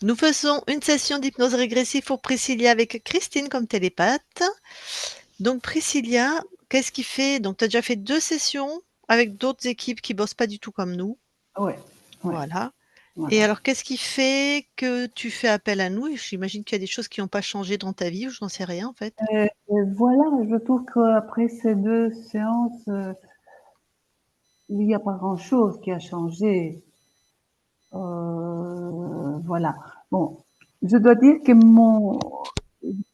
Nous faisons une session d'hypnose régressive pour Priscilla avec Christine comme télépathe. Donc Priscilla, qu'est-ce qui fait? Donc tu as déjà fait 2 sessions avec d'autres équipes qui bossent pas du tout comme nous. Ouais, ouais, Voilà. Et voilà. alors qu'est-ce qui fait que tu fais appel à nous? Et j'imagine qu'il y a des choses qui n'ont pas changé dans ta vie ou j'en sais rien en fait. Voilà, je trouve qu'après ces 2 séances, il n'y a pas grand-chose qui a changé. Voilà. Bon, je dois dire que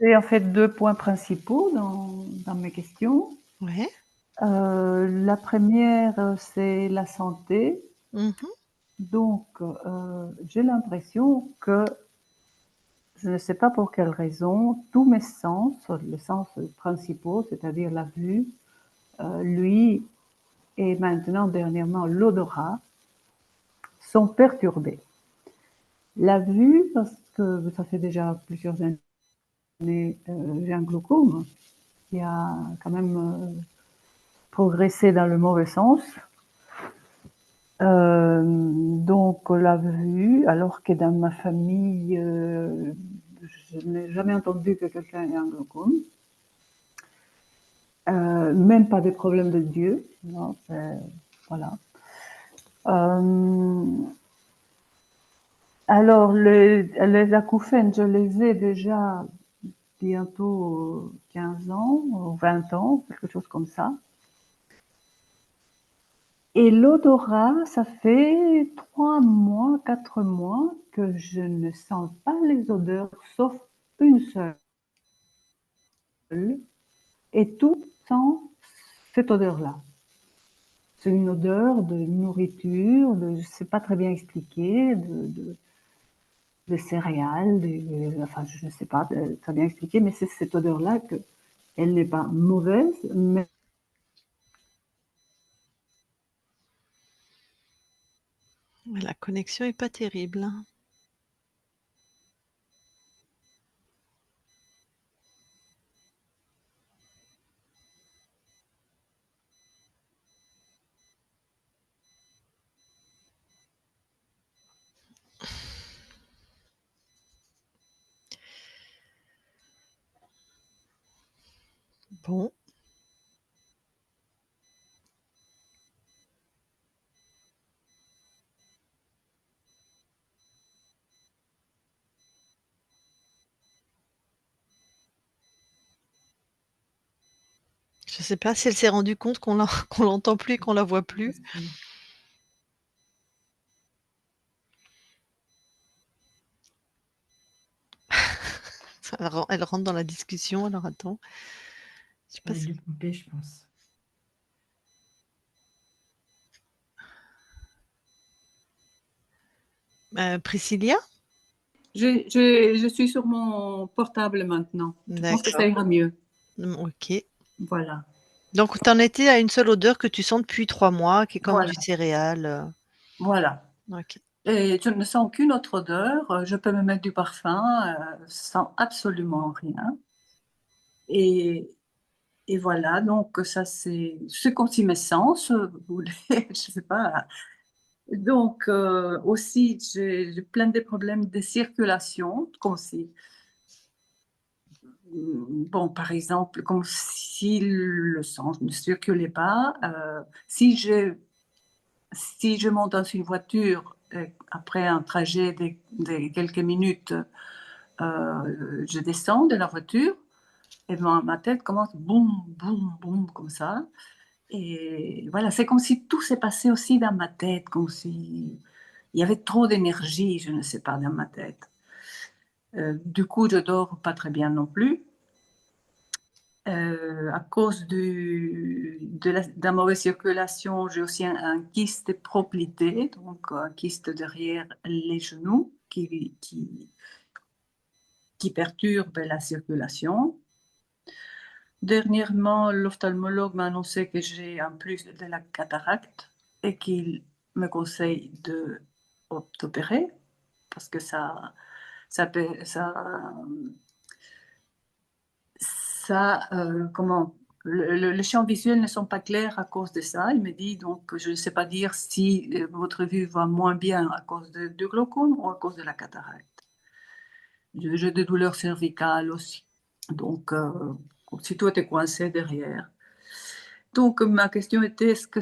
j'ai en fait 2 points principaux dans mes questions. Ouais. La première, c'est la santé. Mmh. Donc, j'ai l'impression que, je ne sais pas pour quelle raison, tous mes sens, les sens principaux, c'est-à-dire la vue, lui, et maintenant dernièrement l'odorat, sont perturbés. La vue, parce que ça fait déjà plusieurs années, j'ai un glaucome qui a quand même progressé dans le mauvais sens. Donc la vue, alors que dans ma famille, je n'ai jamais entendu que quelqu'un ait un glaucome. Même pas des problèmes de Dieu, non, voilà. Euh, alors les acouphènes, je les ai déjà bientôt 15 ans, ou 20 ans, quelque chose comme ça. Et l'odorat, ça fait 3 mois, 4 mois que je ne sens pas les odeurs, sauf une seule. Et tout sent cette odeur-là. C'est une odeur de nourriture, je ne sais pas très bien expliquer, de céréales, enfin je ne sais pas très bien expliquer, mais c'est cette odeur-là que elle n'est pas mauvaise, mais La connexion est pas terrible. Bon. Je sais pas si elle s'est rendue compte qu'on qu'on l'entend plus et qu'on la voit plus. Elle rentre dans la discussion, alors attends. Je sais pas Elle a si dû couper, je pense. Priscilla? Je suis sur mon portable maintenant. Je pense que ça D'accord. ira mieux. OK. Voilà. Donc tu en étais à une seule odeur que tu sens depuis 3 mois, qui est comme Voilà. du céréal, Voilà. OK. Et je ne sens aucune autre odeur. Je peux me mettre du parfum, sans absolument rien. Et, et voilà, donc ça c'est comme si mes sens, vous voulez, je sais pas. Donc aussi, j'ai plein de problèmes de circulation, comme si, bon, par exemple, comme si le sang ne circulait pas. Si je monte dans une voiture, après un trajet de quelques minutes, je descends de la voiture et ma tête commence boum, boum, boum, comme ça. Et voilà, c'est comme si tout s'est passé aussi dans ma tête, comme si il y avait trop d'énergie, je ne sais pas, dans ma tête. Du coup, je dors pas très bien non plus. À cause de la mauvaise circulation, j'ai aussi un kyste proplité, donc un kyste derrière les genoux qui perturbe la circulation. Dernièrement, l'ophtalmologue m'a annoncé que j'ai en plus de la cataracte et qu'il me conseille d'opérer parce que ça, comment, les champs visuels ne sont pas clairs à cause de ça. Il me dit donc, je ne sais pas dire si votre vue va moins bien à cause du glaucome ou à cause de la cataracte. j'ai des douleurs cervicales aussi. Donc, comme si tout était coincé derrière. Donc, ma question était, est-ce que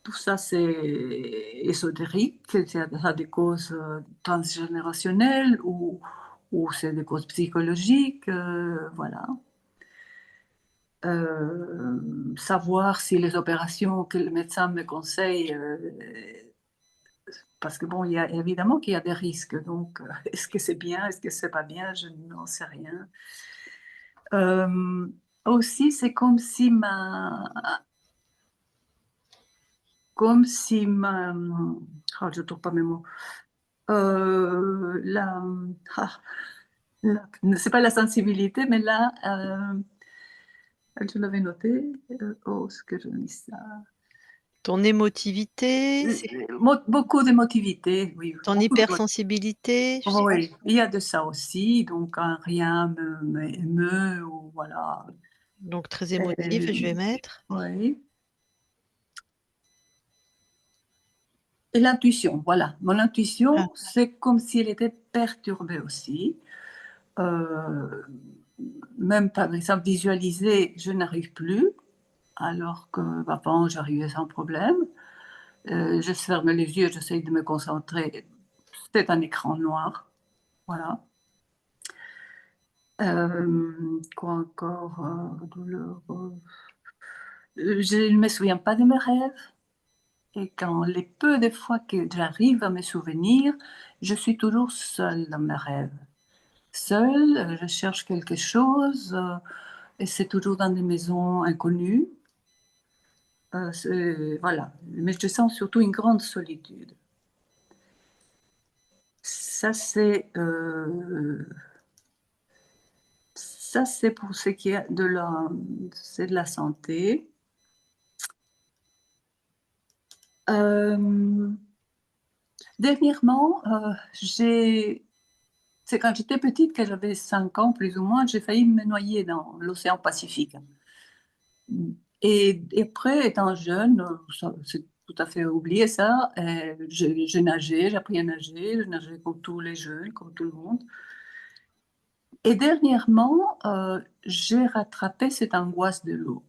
tout ça, c'est ésotérique, ça a des causes transgénérationnelles ou c'est des causes psychologiques, voilà. Savoir si les opérations que le médecin me conseille, parce que bon, il y a évidemment qu'il y a des risques, donc est-ce que c'est bien, est-ce que c'est pas bien, je n'en sais rien. Aussi, c'est comme si ma, oh, je trouve pas mes mots. La, ah, c'est pas la sensibilité, mais là, je l'avais noté. Oh, ce que je mis ça. Ton émotivité, Beaucoup d'émotivité, oui. ton hypersensibilité, je sais pas. Oui, il y a de ça aussi. Donc, quand rien m'émeut, ou voilà. Donc très émotif, je Euh, vais mettre. oui. Et l'intuition, voilà. Mon Ah, intuition, c'est comme si elle était perturbée aussi. Euh, Même par exemple, visualiser, je n'arrive plus, alors qu'avant, j'arrivais sans problème. Je ferme les yeux, j'essaye de me concentrer. C'est un écran noir. Voilà. Quoi encore douloureux. Je ne me souviens pas de mes rêves. Et quand les peu de fois que j'arrive à me souvenir, je suis toujours seule dans mes rêves. Seule, je cherche quelque chose et c'est toujours dans des maisons inconnues. Voilà. Mais je sens surtout une grande solitude. Ça, c'est pour ce qui est c'est de la santé. Euh, Dernièrement, c'est quand j'étais petite, que j'avais 5 ans plus ou moins, j'ai failli me noyer dans l'océan Pacifique. Et après, étant jeune, c'est tout à fait oublié ça, j'ai nagé, j'ai appris à nager, je nageais comme tous les jeunes, comme tout le monde. Et dernièrement, j'ai rattrapé cette angoisse de l'eau.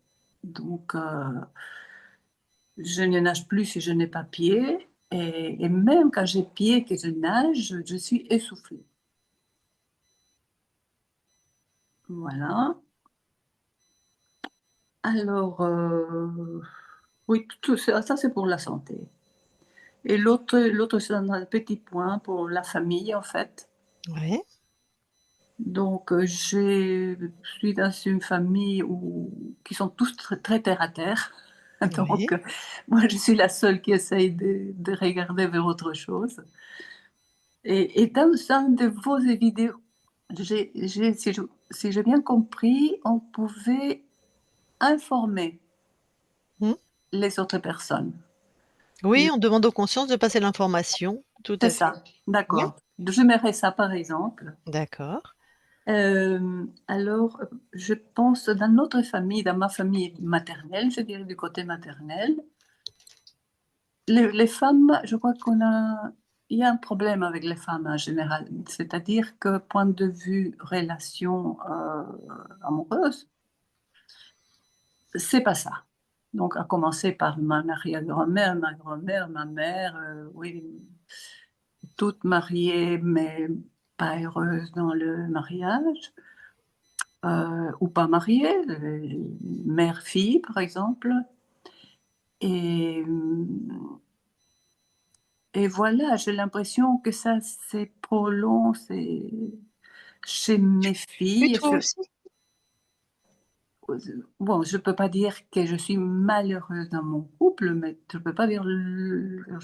Donc, je ne nage plus si je n'ai pas pied. Et même quand j'ai pied que je nage, je suis essoufflée. Voilà. Alors, oui, tout ça c'est pour la santé. Et l'autre, c'est un petit point pour la famille, en fait. ouais, Donc, je suis dans une famille qui sont tous très, très terre à terre. oui. Donc, moi, je suis la seule qui essaye de regarder vers autre chose. Et dans un de vos vidéos, si j'ai bien compris, on pouvait informer Mmh. les autres personnes. Oui, on demande aux consciences de passer l'information, tout C'est à fait. ça, Oui, d'accord. J'aimerais ça, par exemple. d'accord. Alors, je pense dans notre famille, dans ma famille maternelle, je dirais du côté maternel, les femmes, je crois il y a un problème avec les femmes en général. C'est-à-dire que, point de vue relation amoureuse, c'est pas ça. Donc, à commencer par ma arrière-grand-mère, ma grand-mère, ma mère, oui, toutes mariées, mais pas heureuses dans le mariage, ou pas mariées, mère-fille, par exemple. Et, et voilà, j'ai l'impression que ça, c'est prolong, c'est chez mes Oui, filles. toi aussi? Bon, je ne peux pas dire que je suis malheureuse dans mon couple, mais je ne peux pas dire que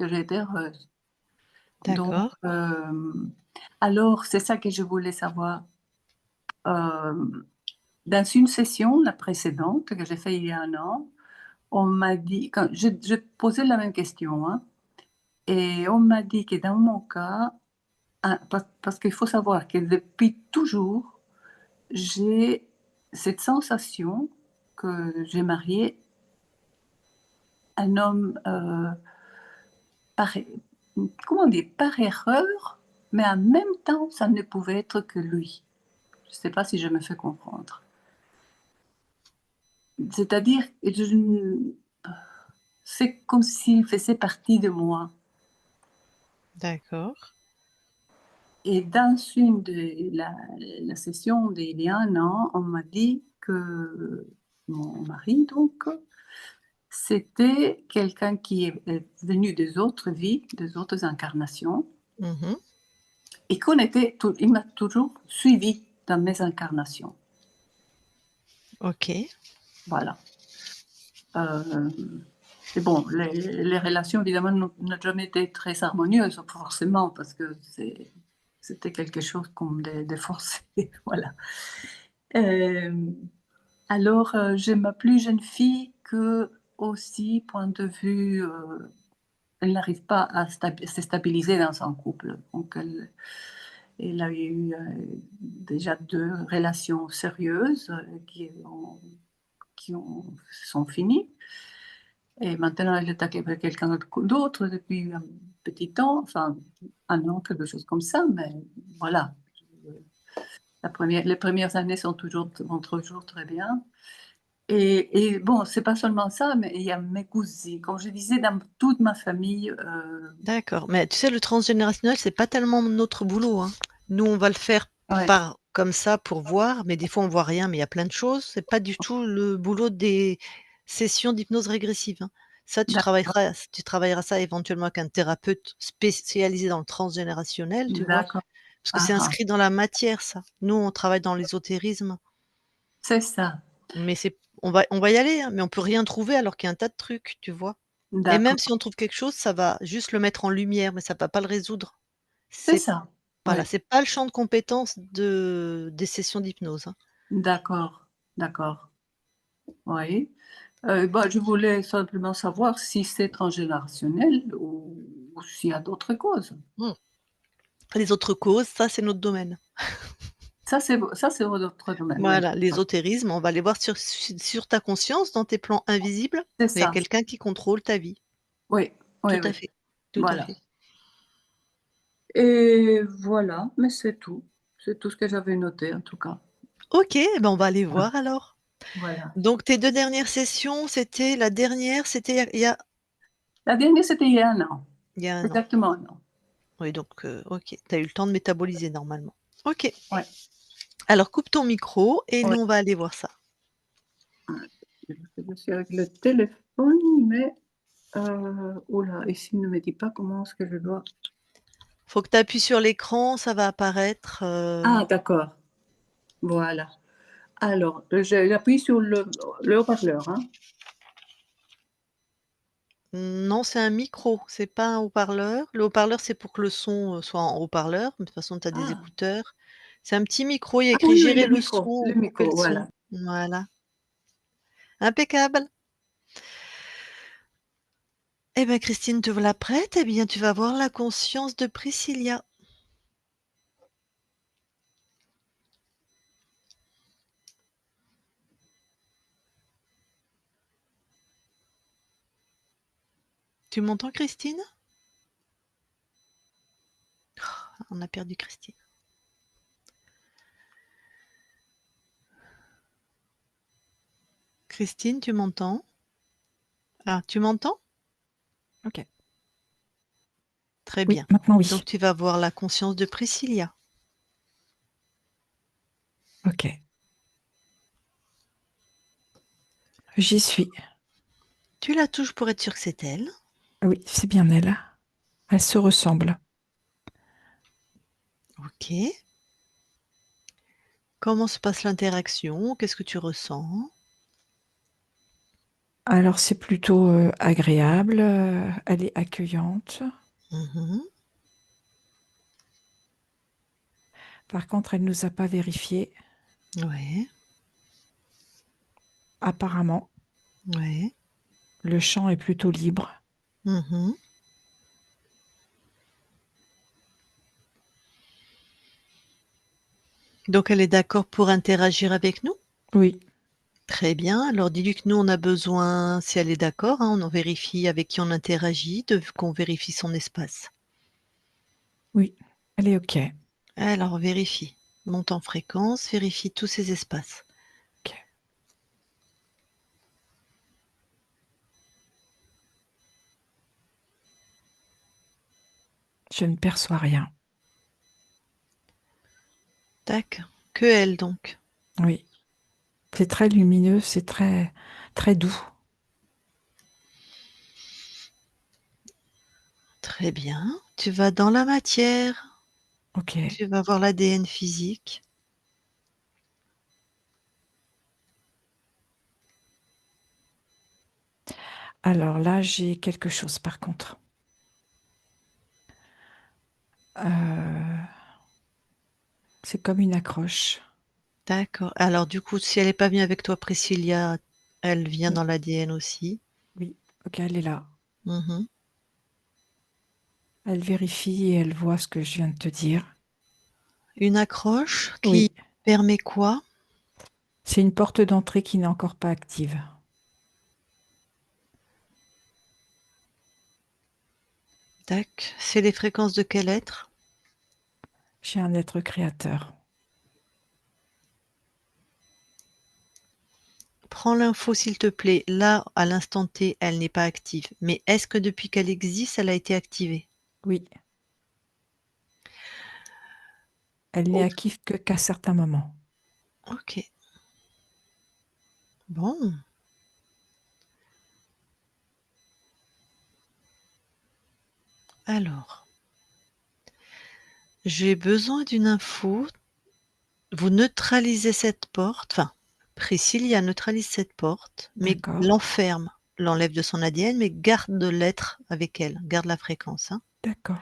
j'ai été heureuse. Donc, D'accord. alors, c'est ça que je voulais savoir. Dans une session, la précédente, que j'ai fait il y a un an, on m'a dit, quand je posais la même question, hein, et on m'a dit que dans mon cas, parce qu'il faut savoir que depuis toujours, j'ai cette sensation que j'ai marié un homme, par, comment dire, par erreur, mais en même temps, ça ne pouvait être que lui. Je ne sais pas si je me fais comprendre. C'est-à-dire, c'est comme s'il faisait partie de moi. D'accord. Et dans une de la session d'il y a un an, on m'a dit que mon mari, donc, c'était quelqu'un qui est venu des autres vies, des autres incarnations, Mmh. et il m'a toujours suivi dans mes incarnations. OK. Voilà. Et bon, les relations, évidemment, n'ont jamais été très harmonieuses, forcément, parce que c'était quelque chose comme des forcés. Voilà. Euh, alors, j'ai ma plus jeune fille que aussi, point de vue, elle n'arrive pas à se stabiliser dans son couple. Donc, elle a eu déjà 2 relations sérieuses sont finies. Et maintenant, elle est avec quelqu'un d'autre depuis un petit temps, enfin un an, quelque chose comme ça, mais voilà. Les premières années vont toujours très bien. Et bon, c'est pas seulement ça, mais il y a mes cousines. Comme je disais, dans toute ma famille, D'accord, mais tu sais, le transgénérationnel, c'est pas tellement notre boulot, hein. Nous, on va le faire ouais, par comme ça pour voir, mais des fois, on voit rien, mais il y a plein de choses. C'est pas du tout le boulot des sessions d'hypnose régressive, hein. Ça, d'accord, tu travailleras ça éventuellement avec un thérapeute spécialisé dans le transgénérationnel, tu vois? d'accord. Parce que Ah, c'est ah, inscrit dans la matière, ça. Nous, on travaille dans l'ésotérisme, c'est ça. mais on va y aller, hein, mais on peut rien trouver alors qu'il y a un tas de trucs, tu vois? Et même si D'accord. on trouve quelque chose, ça va juste le mettre en lumière, mais ça va pas le résoudre. C'est C'est ça. Voilà, Oui, c'est pas le champ de compétences des sessions d'hypnose, hein. d'accord, d'accord. Oui. Bah, je voulais simplement savoir si c'est transgénérationnel ou s'il y a d'autres causes. Mmh. Les autres causes, ça, c'est notre domaine. Ça, c'est votre domaine, oui. Voilà, l'ésotérisme, on va aller voir sur ta conscience, dans tes plans invisibles, C'est il y a ça. quelqu'un qui contrôle ta vie. Oui, oui, Tout à oui. fait, tout à Voilà. fait. Et voilà, mais c'est tout. C'est tout ce que j'avais noté, en tout cas. OK, ben, on va aller voir alors. Voilà. Donc tes 2 dernières sessions, la dernière, c'était La dernière, c'était il y a un an. il y a 1 an. Exactement un an. Oui, donc OK, tu as eu le temps de métaboliser normalement. OK. Ouais, Alors coupe ton micro et ouais. nous, on va aller voir ça. Je suis avec le téléphone, mais oh là, ici, il ne me dit pas comment est-ce que je dois. Faut que tu appuies sur l'écran, ça va apparaître, Ah, d'accord. Voilà. Alors, j'appuie sur le haut-parleur, hein. non, c'est un micro, c'est pas un haut-parleur. Le haut-parleur, c'est pour que le son, soit en haut-parleur, mais de toute façon, tu as des Ah, écouteurs. C'est un petit micro, il y a ah écrit oui, oui, «Gérer le son» le ou «Couper le micro, son». voilà. Voilà, impeccable. Eh bien, Christine, te voilà prête? Eh bien, tu vas voir la conscience de Priscilla. Tu m'entends, Christine? On a perdu Christine. Christine, tu m'entends? Ah, tu m'entends? OK. Très Oui, bien. maintenant oui. Donc tu vas voir la conscience de Priscilla. OK. J'y suis. Tu la touches pour être sûre que c'est elle. Oui, c'est bien elle. Elle se ressemble. OK. Comment se passe l'interaction? Qu'est-ce que tu ressens? Alors c'est plutôt, agréable, elle est accueillante. Mmh. Par contre, elle nous a pas vérifié, Ouais, apparemment. ouais. Le champ est plutôt libre. Mmh. Donc elle est d'accord pour interagir avec nous? Oui, Très bien. Alors dis-lui que nous, on a besoin, si elle est d'accord, hein, on en vérifie avec qui on interagit, qu'on vérifie son espace. oui. Elle est OK. Alors vérifie. Monte en fréquence, vérifie tous ces espaces. OK. Je ne perçois rien. Tac. Que elle donc. Oui. C'est très lumineux, c'est très, très doux. Très bien. Tu vas dans la matière. OK. Tu vas voir l'ADN physique. Alors là, j'ai quelque chose par contre. C'est comme une accroche. D'accord. Alors du coup, si elle n'est pas venue avec toi, Priscilla, elle vient Oui, dans l'ADN aussi. oui. OK, elle est là. Mhm. Elle vérifie et elle voit ce que je viens de te dire. Une accroche qui Oui. permet quoi? C'est une porte d'entrée qui n'est encore pas active. Tac. C'est les fréquences de quel être? J'ai un être créateur. Prends l'info s'il te plaît. Là, à l'instant T, elle n'est pas active. Mais est-ce que depuis qu'elle existe, elle a été activée? Oui. Elle n'est Oh, active que qu'à certains moments. ok. Bon. Alors, j'ai besoin d'une info. Vous neutralisez cette porte. Enfin, Priscilla neutralise cette porte, mais D'accord. l'enferme, l'enlève de son ADN, mais garde l'être avec elle. Garde la fréquence, hein. D'accord.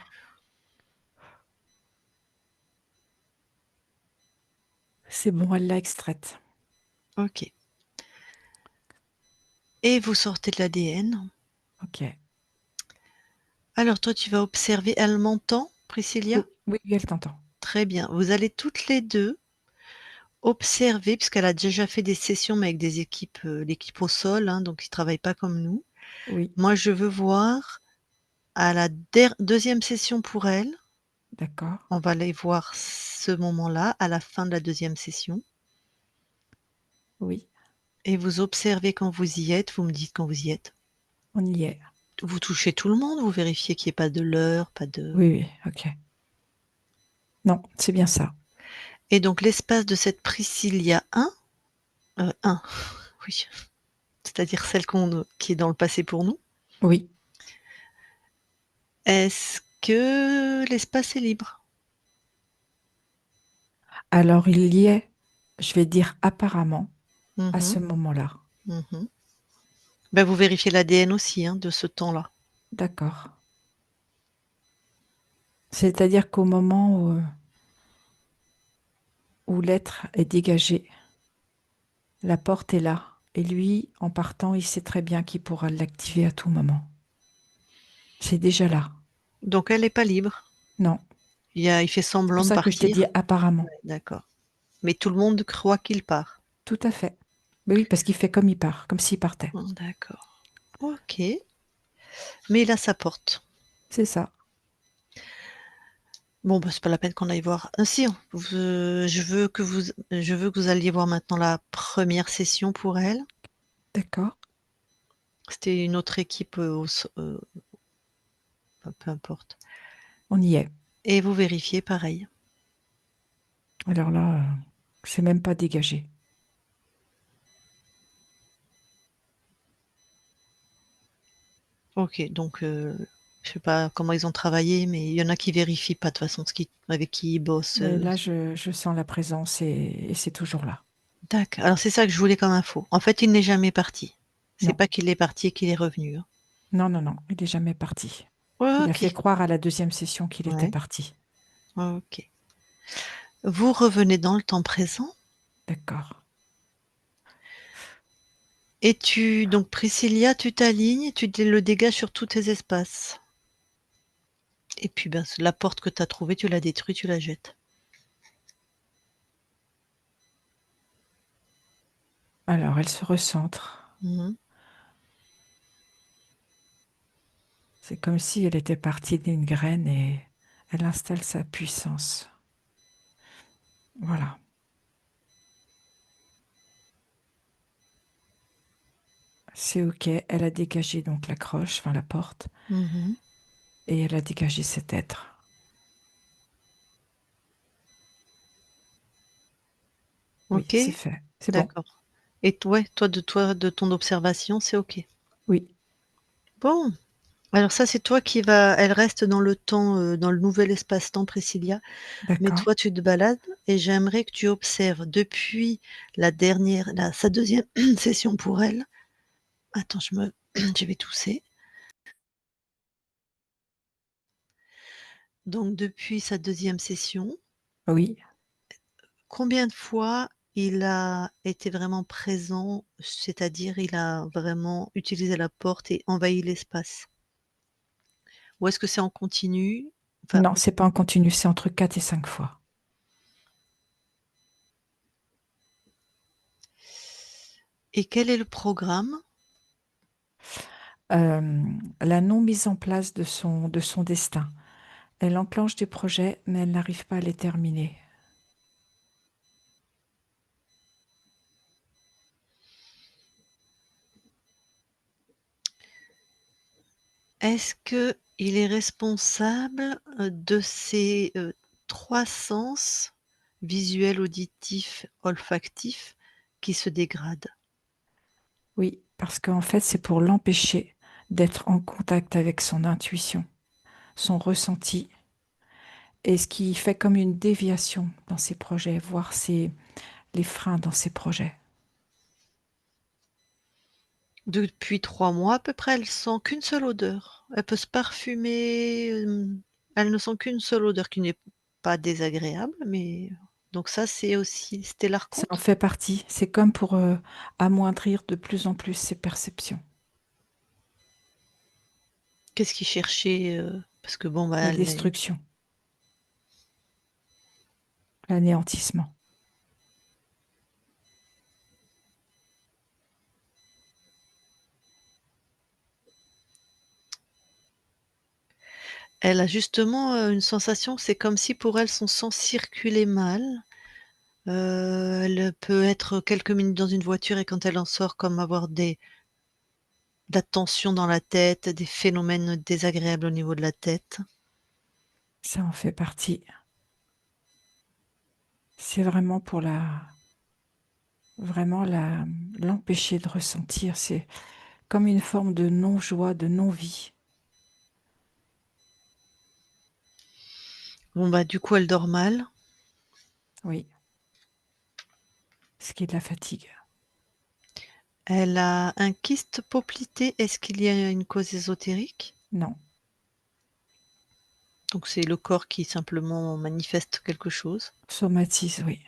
C'est bon, elle l'a extraite. Ok. Et vous sortez de l'ADN. OK. Alors toi, tu vas observer. Elle m'entend, Priscilla? Oui, oui, oui, elle t'entend. Très bien. Vous allez toutes les deux observer, puisqu'elle a déjà fait des sessions, mais avec des équipes, l'équipe au sol, hein, donc ils ne travaillent pas comme nous. Oui, Moi, je veux voir à la deuxième session pour elle. d'accord. On va aller voir ce moment-là, à la fin de la deuxième session. Oui, Et vous observez quand vous y êtes, vous me dites quand vous y êtes. on y est. Vous touchez tout le monde, vous vérifiez qu'il n'y ait pas de leurre, pas de... Oui, oui, OK. Non, c'est bien ça. Et donc l'espace de cette Priscilla 1, 1, oui, c'est-à-dire celle qui est dans le passé pour nous, Oui. est-ce que l'espace est libre? Alors, il y est, je vais dire apparemment, à Mhm, ce moment-là. mhm. Ben, vous vérifiez l'ADN aussi, hein, de ce temps-là. D'accord. C'est-à-dire qu'au moment où l'être est dégagé, la porte est là. Et lui, en partant, il sait très bien qu'il pourra l'activer à tout moment. C'est déjà là. Donc elle n'est pas libre. Non. Il fait C'est semblant pour de ça que je t'ai dit partir. apparemment. Ouais, d'accord. Mais tout le monde croit qu'il part. Tout à fait. Mais oui, parce qu'il fait comme il part, comme s'il partait. D'accord. Ok. Mais il a sa porte. C'est ça. Bon, bah, c'est pas la peine qu'on aille voir. Ah, si, je veux que vous alliez voir maintenant la première session pour elle. D'accord. C'était une autre équipe, enfin, peu importe. On y est. Et vous vérifiez pareil. Alors là, c'est même pas dégagé. Ok, donc je sais pas comment ils ont travaillé, mais il y en a qui vérifient pas de toute façon avec qui ils bossent. Mais là, je sens la présence et c'est toujours là. Tac. Alors c'est ça que je voulais comme info. En fait, il n'est jamais parti. C'est Non, pas qu'il est parti et qu'il est revenu, hein. non, non, non, il n'est jamais parti. Il a Ok. fait croire à la deuxième session qu'il était Ouais. parti. Ok. Vous revenez dans le temps présent D'accord. et donc Priscilla, tu t'alignes, le dégages sur tous tes espaces. Et puis ben, la porte que tu as trouvée, tu la détruis, tu la jettes. Alors, elle se recentre. Mhm. C'est comme si elle était partie d'une graine et Elle installe sa puissance. Voilà. C'est OK. Elle a dégagé donc la croche, enfin la porte, Mhm. et elle a dégagé cet être. Oui, OK, c'est fait. C'est bon. d'accord. Et ouais, de ton observation, c'est OK. Oui, Bon, alors ça, c'est toi qui vas elle reste dans le temps, dans le nouvel espace-temps, Priscilla, mais d'accord. toi, tu te balades et j'aimerais que tu observes depuis sa deuxième session pour elle. Attends, je vais tousser. Donc depuis sa deuxième session, Oui. combien de fois il a été vraiment présent, c'est-à-dire il a vraiment utilisé la porte et envahi l'espace? Ou est-ce que c'est en continu? Enfin, Non, c'est pas en continu, c'est entre 4 et 5 fois. et quel est le programme? La non mise en place de son destin. Elle enclenche des projets, mais elle n'arrive pas à les terminer. Est-ce qu'il est responsable, de ses, 3 sens, visuel, auditif, olfactif, qui se dégradent? Oui, parce qu'en fait, c'est pour l'empêcher d'être en contact avec son intuition, son ressenti, et ce qui fait comme une déviation dans ses projets, voire les freins dans ses projets. Depuis 3 mois à peu près, elle sent qu'une seule odeur. Elle peut se parfumer, elle ne sent qu'une seule odeur qui n'est pas désagréable, mais donc ça, c'est aussi c'était la Ça en rencontre? fait partie. C'est comme pour amoindrir de plus en plus ses perceptions. Qu'est-ce qu'il cherchait, parce que bon, bah, La elle est destruction, l'anéantissement. elle a justement, une sensation, c'est comme si pour elle son sang circulait mal. Elle peut être quelques minutes dans une voiture et quand elle en sort, comme avoir de la tension dans la tête, des phénomènes désagréables au niveau de la tête. Ça en fait partie. C'est vraiment pour l'empêcher de ressentir. C'est comme une forme de non-joie, de non-vie. Bon, bah, du coup, elle dort mal. Oui, ce qui est de la fatigue. Elle a un kyste poplité. Est-ce qu'il y a une cause ésotérique? Non, Donc c'est le corps qui simplement manifeste quelque chose. somatise, oui.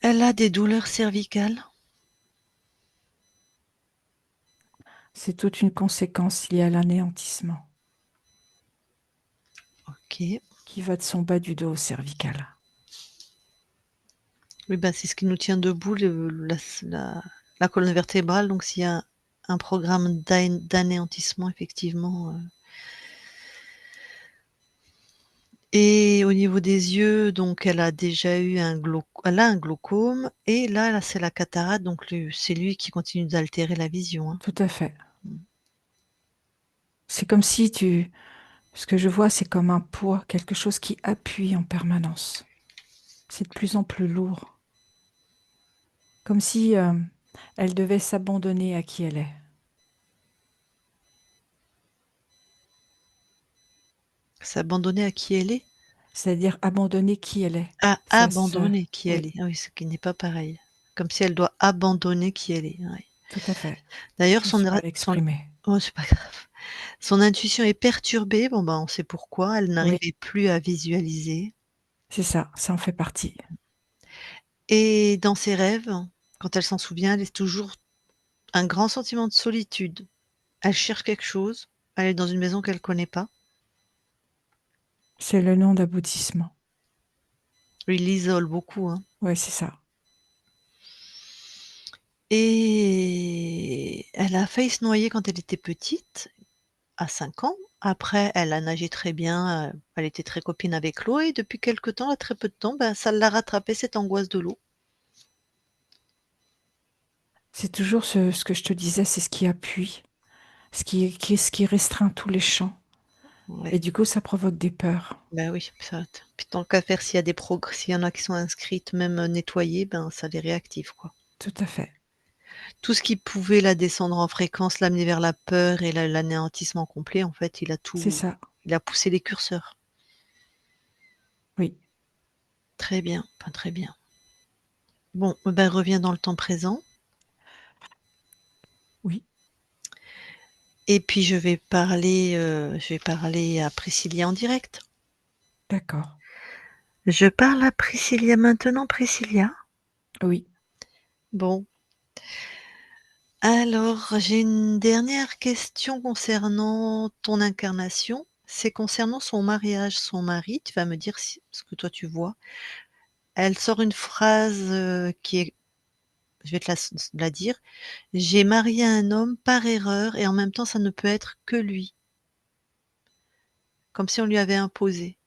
Elle a des douleurs cervicales. C'est toute une conséquence liée à l'anéantissement OK. qui va de son bas du dos au cervical. Oui, bah, c'est ce qui nous tient debout, la colonne vertébrale. Donc s'il y a un programme d'anéantissement effectivement, et au niveau des yeux, donc elle a déjà eu elle a un glaucome et là, c'est la cataracte, donc c'est lui qui continue d'altérer la vision, hein. Tout à fait. Mmh. C'est comme si ce que je vois, c'est comme un poids, quelque chose qui appuie en permanence. C'est de plus en plus lourd. Comme si elle devait s'abandonner à qui elle est. S'abandonner à qui elle est? C'est-à-dire abandonner qui elle est. Ah, Ça, abandonner qui elle oui, est. Ah oui, ce qui n'est pas pareil. Comme si elle doit abandonner qui elle est, ouais. tout à fait. D'ailleurs, Je me suis mal son exprimée. oh, c'est pas grave. Son intuition est perturbée. Bon, bah, on sait pourquoi. Elle Oui, n'arrivait plus à visualiser c'est ça, ça en fait partie. et dans ses rêves, quand elle s'en souvient, elle est toujours un grand sentiment de solitude. Elle cherche quelque chose, elle est dans une maison qu'elle connaît pas. C'est le nom d'aboutissement. Il l'isole beaucoup, hein, Oui, c'est ça. et elle a failli se noyer quand elle était petite. à 5 ans. Après, elle a nagé très bien, elle était très copine avec l'eau et depuis quelque temps, là, très peu de temps, ça l'a rattrapé cette angoisse de l'eau. C'est toujours ce que je te disais, c'est ce qui appuie, ce qui restreint tous les champs. Ouais, Et du coup, ça provoque des peurs. oui, ça puis tant qu'à faire, s'il y en a qui sont inscrites, même, nettoyées, ça les réactive, quoi. Tout à fait. Tout ce qui pouvait la descendre en fréquence, l'amener vers la peur et l'anéantissement complet, en fait, C'est ça. il a poussé les curseurs. Oui, Très bien, enfin très bien. Bon, reviens dans le temps présent oui, et puis je vais parler à Priscilla en direct. d'accord. Je parle à Priscilla maintenant, Priscilla? Oui, Bon, alors j'ai une dernière question concernant ton incarnation. C'est concernant son mariage. Son mari, tu vas me dire ce que toi tu vois. Elle sort une phrase, qui est je vais te la dire: «J'ai marié un homme par erreur et en même temps ça ne peut être que lui». Comme si on lui avait imposé.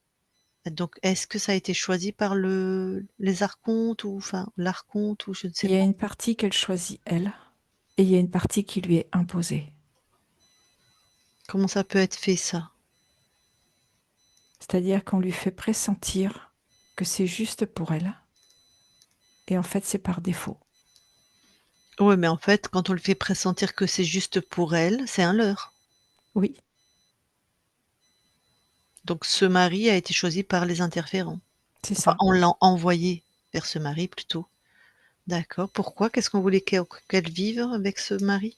Donc est-ce que ça a été choisi par les archontes ou enfin l'archonte ou je ne sais il y a pas? une partie qu'elle choisit, elle, et il y a une partie qui lui est imposée. Comment ça peut être fait ça? C'est-à-dire qu'on lui fait pressentir que c'est juste pour elle, et en fait, c'est par défaut. Ouais, mais en fait, quand on le fait pressentir que c'est juste pour elle, c'est un leurre. Oui, Donc ce mari a été choisi par les interférents. c'est Enfin, ça. on l'a envoyé vers ce mari plutôt. D'accord. Pourquoi? Qu'est-ce qu'on voulait qu'elle vive avec ce mari?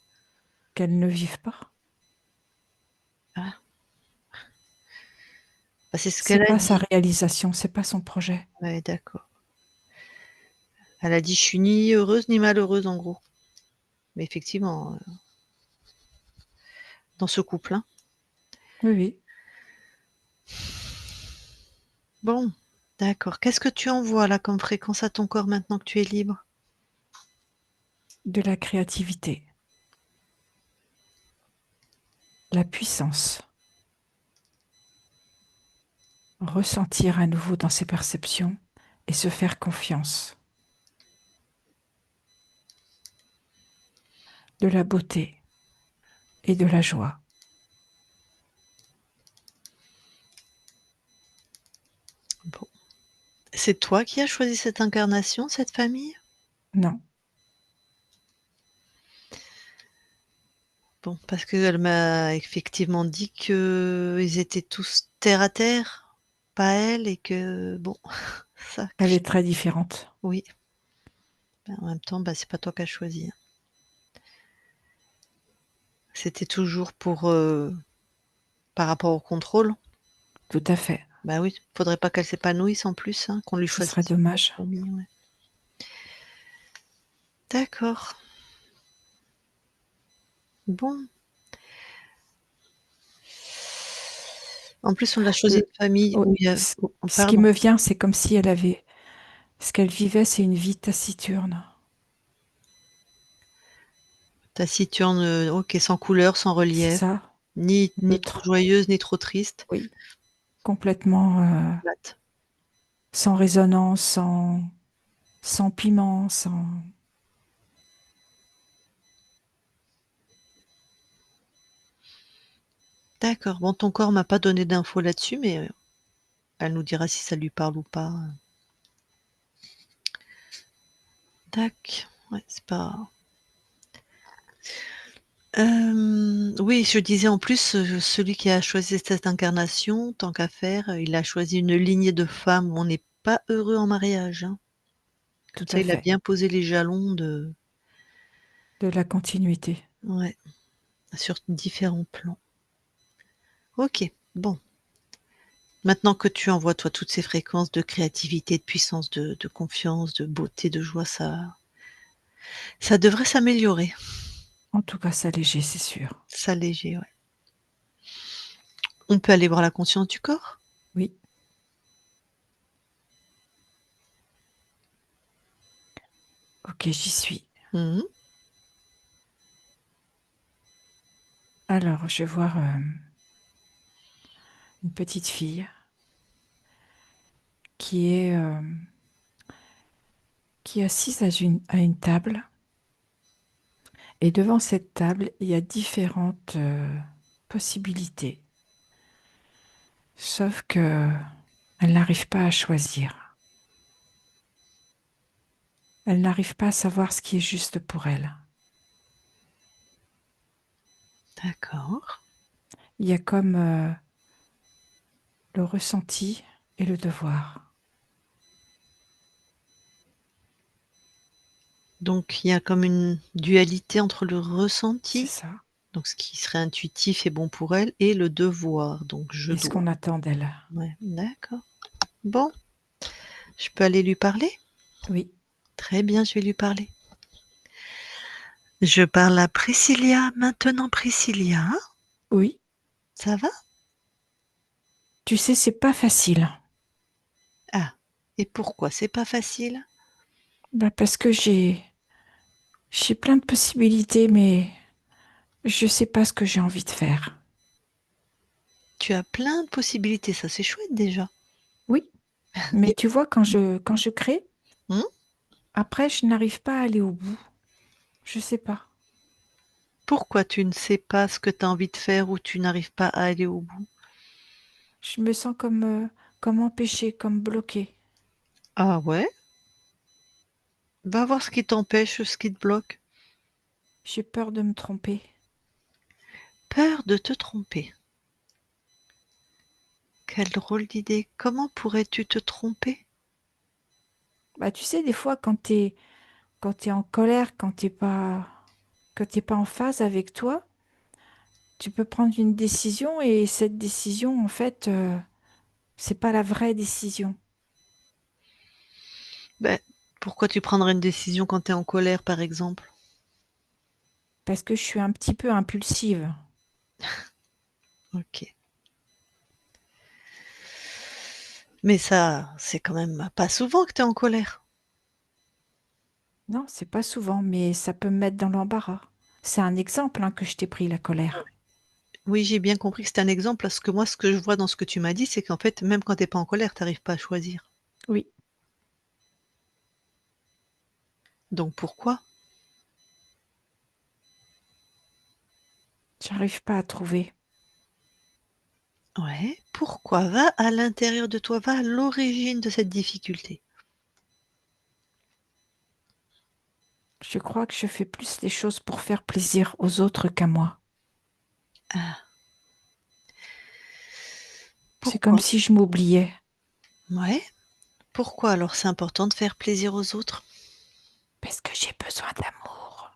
Qu'elle ne vive pas. Ah, c'est ce C'est qu'elle a pas sa dit. réalisation, c'est pas son projet. Ouais, d'accord. Elle a dit: «Je suis ni heureuse ni malheureuse» en gros. Mais effectivement, dans ce couple, hein. Oui, oui, Bon, d'accord. Qu'est-ce que tu envoies là comme fréquence à ton corps maintenant que tu es libre? de la créativité, la puissance, ressentir à nouveau dans ses perceptions et se faire confiance, de la beauté et de la joie. Bon. C'est toi qui as choisi cette incarnation, cette famille? Non, Bon, parce qu'elle m'a effectivement dit qu'ils étaient tous terre à terre, pas elle et que bon, ça elle est très différente. oui, en même temps, c'est pas toi qui as choisi, hein. C'était toujours par rapport au contrôle? Tout à fait. Bah oui, faudrait pas qu'elle s'épanouisse en plus, hein, qu'on lui Ce serait choisisse une autre dommage. famille, ouais. D'accord. Bon. En plus, on l'a choisi Le- une famille oh, où il y a oh, ce qui pardon. me vient, c'est comme si elle avait, ce qu'elle vivait, c'est une vie taciturne. Taciturne, OK, sans couleur, sans C'est relief, ça, ni trop neutre. joyeuse, ni trop triste, Oui, complètement plate. sans résonance, sans piment, sans... D'accord. Bon, ton corps m'a pas donné d'infos là-dessus, mais, elle nous dira si ça lui parle ou pas, Tac. Ouais, c'est pas oui, je disais en plus, celui qui a choisi cette incarnation, tant qu'à faire, il a choisi une lignée de femmes où on n'est pas heureux en mariage, hein. Tout Comme ça, à il a fait, bien posé les jalons de de la continuité. ouais, sur différents plans. OK, bon. Maintenant que tu envoies, toi, toutes ces fréquences de créativité, de puissance, de confiance, de beauté, de joie, ça devrait s'améliorer. En tout cas, s'alléger, c'est sûr. S'alléger, ouais. On peut aller voir la conscience du corps? Oui, ok, j'y suis. Mmh. Alors, je vais voir une petite fille qui est assise à une table. Et devant cette table, il y a différentes possibilités. Sauf que elle n'arrive pas à choisir. Elle n'arrive pas à savoir ce qui est juste pour elle. D'accord. Il y a comme le ressenti et le devoir. Donc il y a comme une dualité entre le C'est ressenti, ça. donc ce qui serait intuitif et bon pour elle, et le devoir, donc je Et ce dois. qu'on attend d'elle. Ouais, d'accord. Bon, je peux aller lui parler? Oui, Très bien, je vais lui parler. Je parle à Priscilla maintenant. Priscilla, oui. ça va? Tu sais, c'est pas facile. Ah, et pourquoi c'est pas facile? Bah, parce que j'ai plein de possibilités, mais je sais pas ce que j'ai envie de faire. Tu as plein de possibilités, ça c'est chouette déjà. Oui, mais Et tu vois, quand je crée, mmh, après, je n'arrive pas à aller au bout. Je sais pas. pourquoi tu ne sais pas ce que tu as envie de faire ou tu n'arrives pas à aller au bout? Je me sens comme empêchée, comme bloquée. Ah ouais? Va voir ce qui t'empêche, ce qui te bloque. J'ai peur de me tromper. Peur de te tromper. Quelle drôle d'idée. Comment pourrais-tu te tromper? Bah, tu sais, des fois, quand t'es en colère, quand t'es pas en phase avec toi, tu peux prendre une décision et cette décision, en fait, c'est pas la vraie décision. Ben, pourquoi tu prendrais une décision quand tu es en colère, par exemple? Parce que je suis un petit peu impulsive. OK. Mais ça, c'est quand même pas souvent que tu es en colère. Non, c'est pas souvent, mais ça peut me mettre dans l'embarras. C'est un exemple, hein, que je t'ai pris, la colère. Oui, j'ai bien compris que c'était un exemple parce que moi, ce que je vois dans ce que tu m'as dit, c'est qu'en fait, même quand tu es pas en colère, tu arrives pas à choisir. Oui, Donc pourquoi? j'arrive pas à trouver. Ouais, pourquoi? Va à l'intérieur de toi, va à l'origine de cette difficulté. Je crois que je fais plus les choses pour faire plaisir aux autres qu'à moi. Ah, C'est comme pourquoi? si je m'oubliais. Ouais, pourquoi alors c'est important de faire plaisir aux autres? Parce que j'ai besoin d'amour.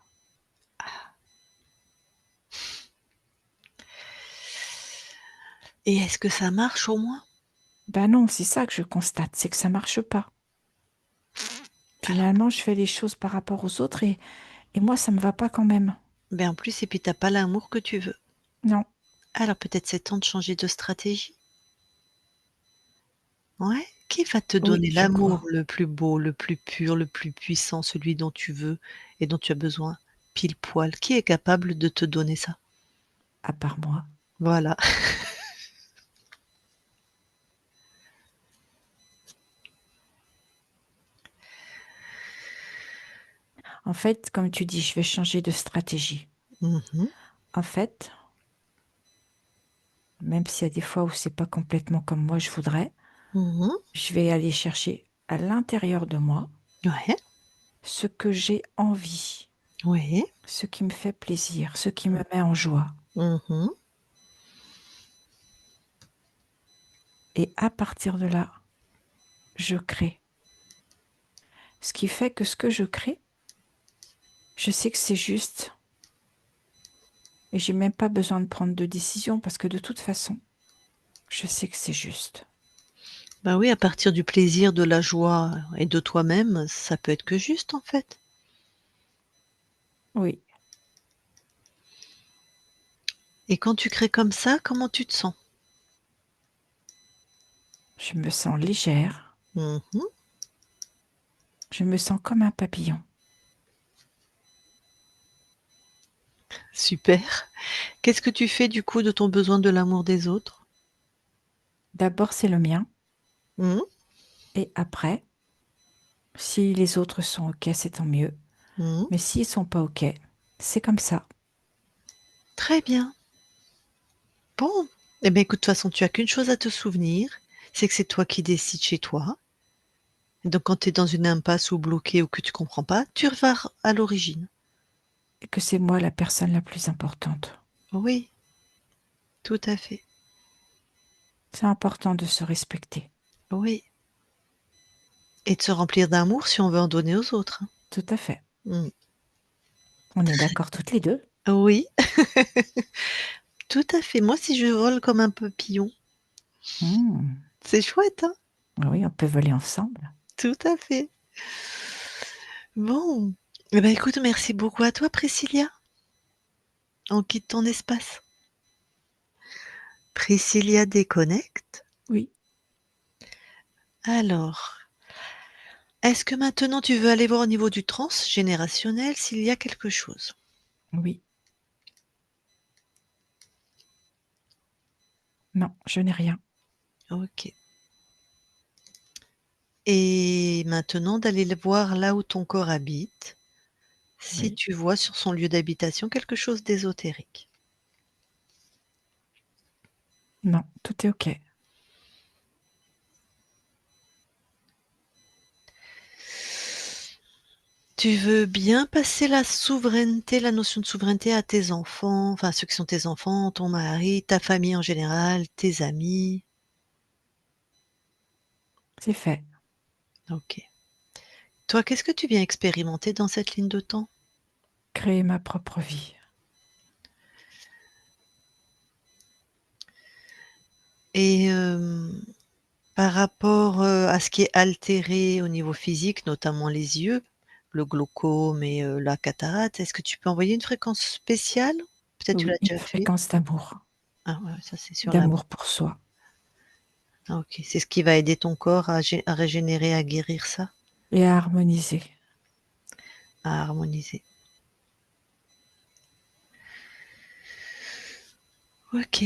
Et est-ce que ça marche au moins? Ben non, c'est ça que je constate, c'est que ça marche pas. Finalement, je fais les choses par rapport aux autres et moi, ça me va pas quand même. Ben en plus, et puis t'as pas l'amour que tu veux. Non, Alors peut-être c'est temps de changer de stratégie. Ouais, qui va te oui, donner je l'amour crois. le plus beau, le plus pur, le plus puissant, celui dont tu veux et dont tu as besoin, pile poil? Qui est capable de te donner ça? À part moi. Voilà. En fait, comme tu dis, je vais changer de stratégie. Mmh. En fait, même s'il y a des fois où c'est pas complètement comme moi je voudrais, Mmh. je vais aller chercher à l'intérieur de moi Ouais, ce que j'ai envie, oui. ce qui me fait plaisir, ce qui me met en joie. Mmh. Et à partir de là, je crée. Ce qui fait que ce que je crée, je sais que c'est juste et j'ai même pas besoin de prendre de décision parce que de toute façon, je sais que c'est juste. Bah oui, à partir du plaisir, de la joie et de toi-même, ça peut être que juste, en fait. Oui, Et quand tu crées comme ça, comment tu te sens? je me sens légère, Mmh. je me sens comme un papillon. Super. Qu'est-ce que tu fais du coup de ton besoin de l'amour des autres? D'abord, c'est le mien. Mmh. Et après, si les autres sont OK, c'est tant mieux. Mmh. Mais s'ils sont pas OK, c'est comme ça. Très bien. Bon. Eh bien écoute, de toute façon, tu as qu'une chose à te souvenir, c'est que c'est toi qui décides chez toi. Donc quand tu es dans une impasse ou bloqué ou que tu comprends pas, tu vas à l'origine. Et que c'est moi la personne la plus importante. Oui, tout à fait. C'est important de se respecter. Oui. Et de se remplir d'amour si on veut en donner aux autres, hein. Tout à fait. Mmh. On est d'accord toutes les deux. Oui, tout à fait. Moi, si je vole comme un papillon, Mmh. c'est chouette, hein? Oui, on peut voler ensemble. Tout à fait. Bon. Eh ben, écoute, merci beaucoup à toi, Priscilla. On quitte ton espace. Priscilla déconnecte. Oui, Alors, est-ce que maintenant tu veux aller voir au niveau du transgénérationnel s'il y a quelque chose? oui. Non, je n'ai rien. OK. Et maintenant d'aller le voir là où ton corps habite, si Oui. tu vois sur son lieu d'habitation quelque chose d'ésotérique. Non, tout est OK. Tu veux bien passer la souveraineté, la notion de souveraineté à tes enfants, enfin ceux qui sont tes enfants, ton mari, ta famille en général, tes amis? C'est fait. OK. Toi, qu'est-ce que tu viens expérimenter dans cette ligne de temps? Créer ma propre vie. Et par rapport, à ce qui est altéré au niveau physique, notamment les yeux, le glaucome et la cataracte, est-ce que tu peux envoyer une fréquence spéciale? Peut-être tu Oui, l'as une déjà fait? fréquence d'amour. Ah ouais, ça c'est sur la D'amour pour soi. ah OK, c'est ce qui va aider ton corps à régénérer, à guérir ça, Et à harmoniser. à harmoniser. OK.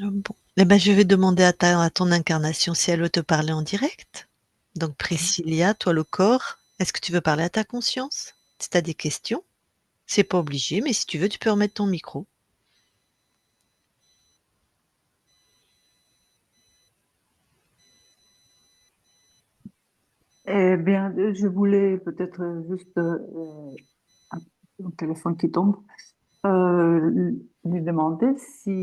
Bon. Eh ben, je vais demander à ton incarnation si elle veut te parler en direct. Donc OK. Priscilla, toi le corps, est-ce que tu veux parler à ta conscience? Si tu as des questions, c'est pas obligé, mais si tu veux, tu peux remettre ton micro. Eh bien, je voulais peut-être juste un téléphone qui tombe, lui demander si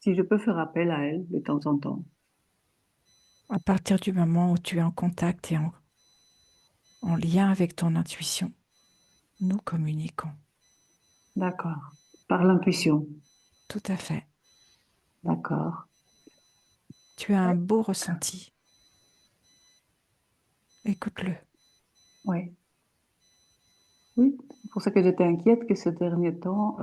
je peux faire appel à elle de temps en temps. À partir du moment où tu es en contact et en lien avec ton intuition, nous communiquons. D'accord. Par l'intuition. Tout à fait. D'accord. Tu as un beau ressenti. Écoute-le. Oui. Oui, c'est pour ça que j'étais inquiète que ces derniers temps,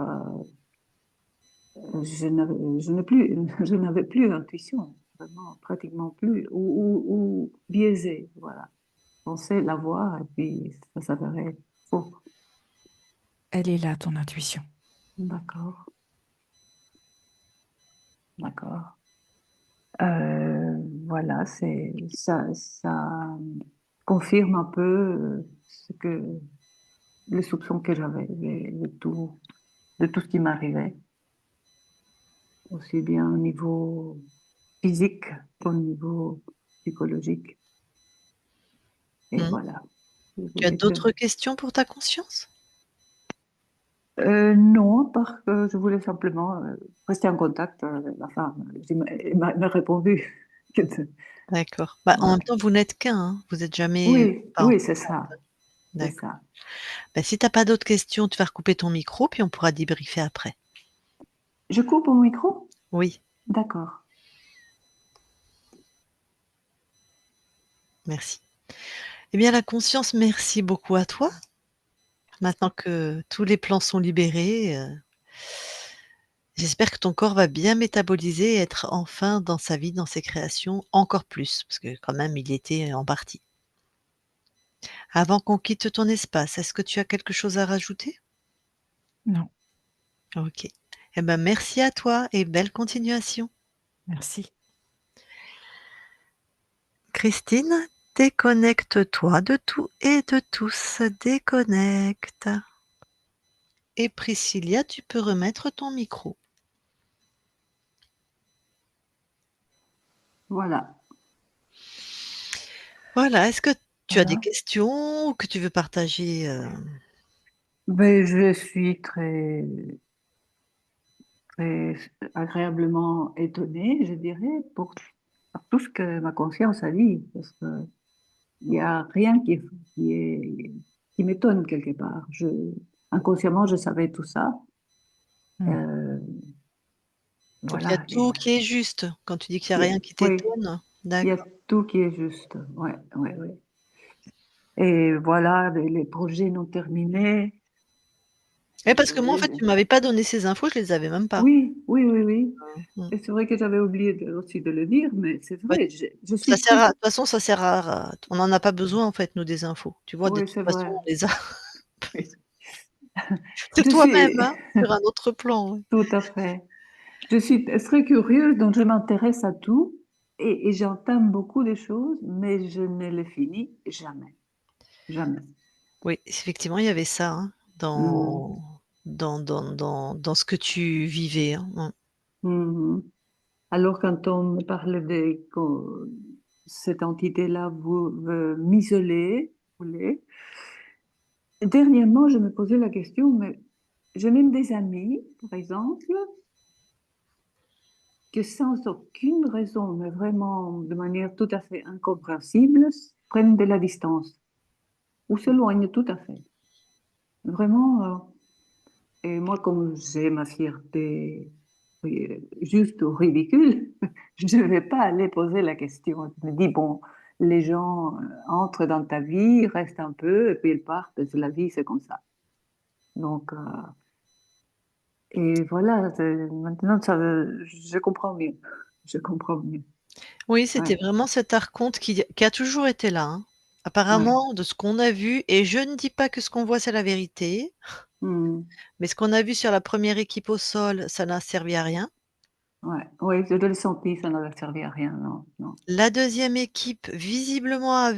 je n'ai plus, je n'avais plus d'intuition, vraiment, pratiquement plus, ou biaisée, voilà. Je pensais l'avoir et puis ça s'avérait faux. Elle est là, ton intuition. D'accord, d'accord. Voilà, ça confirme un peu ce que les soupçons que j'avais de tout ce qui m'arrivait, aussi bien au niveau physique qu'au niveau psychologique. Et Mmh. voilà. Je Tu as voulais que... d'autres questions pour ta conscience? Non, parce que je voulais simplement rester en contact avec la femme. Elle m'a répondu. D'accord. Bah, en même Ouais. temps, vous n'êtes qu'un, hein. Vous êtes jamais Oui, pas en oui, c'est contact. ça, c'est D'accord. ça. Bah, si tu as pas d'autres questions, tu vas recouper ton micro, puis on pourra débriefer après. Je coupe mon micro? Oui, D'accord. merci. Eh bien, la conscience, merci beaucoup à toi. Maintenant que tous les plans sont libérés, j'espère que ton corps va bien métaboliser et être enfin dans sa vie, dans ses créations, encore plus, parce que quand même il y était en partie. Avant qu'on quitte ton espace, est-ce que tu as quelque chose à rajouter? Non, OK. Eh ben, merci à toi et belle continuation. Merci. Christine, déconnecte-toi de tout et de tous, déconnecte. Et Priscilla, tu peux remettre ton micro. Voilà, Voilà, est-ce que tu as des voilà. questions ou que tu veux partager, Mais je suis très, très agréablement étonnée, je dirais, par tout ce que ma conscience a dit, parce que il n'y a rien qui est, qui m'étonne quelque part. Inconsciemment, je savais tout ça. Mm. Euh, donc il y a voilà. tout qui est juste quand tu dis qu'il y a rien qui Oui, t'étonne? il y a D'accord. tout qui est juste. Ouais, ouais, ouais. Et voilà, les projets non terminés. Ouais, parce que moi, en fait, tu m'avais pas donné ces infos, je les avais même pas. Oui, oui, oui, oui. Mmh. Et c'est vrai que j'avais oublié aussi de le dire, mais c'est Bah, vrai, je ça suis sert très... à de toute façon, ça sert à on n'en a pas besoin, en fait, nous, des infos. Tu vois, de Oui, toute c'est façon, vrai. on les a. Oui. C'est Je toi-même, suis hein, sur un autre plan, ouais. tout à fait. Je suis très curieuse, donc je m'intéresse à tout et j'entame beaucoup de choses, mais je ne les finis jamais. Jamais. Oui, effectivement, il y avait ça, hein, Mhm. dans ce que tu vivais, hein. Mhm. Alors, quand on me parle de cette entité-là veut m'isoler, voulez, dernièrement, je me posais la question, mais j'ai même des amis, par exemple, que sans aucune raison, mais vraiment de manière tout à fait incompréhensible, prennent de la distance ou s'éloignent tout à fait. Vraiment, et moi, comme j'ai ma fierté juste au ridicule, je ne vais pas aller poser la question. Je me dis, bon, les gens entrent dans ta vie, restent un peu, et puis ils partent. La vie, c'est comme ça. Donc, et voilà, maintenant, je comprends mieux. Je comprends mieux. Oui, Ouais, c'était vraiment cet archonte qui a toujours été là, hein. ouais. Apparemment, de ce qu'on a vu, et je ne dis pas que ce qu'on voit, c'est la vérité, Hmm, mais ce qu'on a vu sur la première équipe au sol, ça n'a servi à rien. ouais, oui, je l'ai senti, ça n'avait servi à rien, non, non. La deuxième équipe, visiblement, a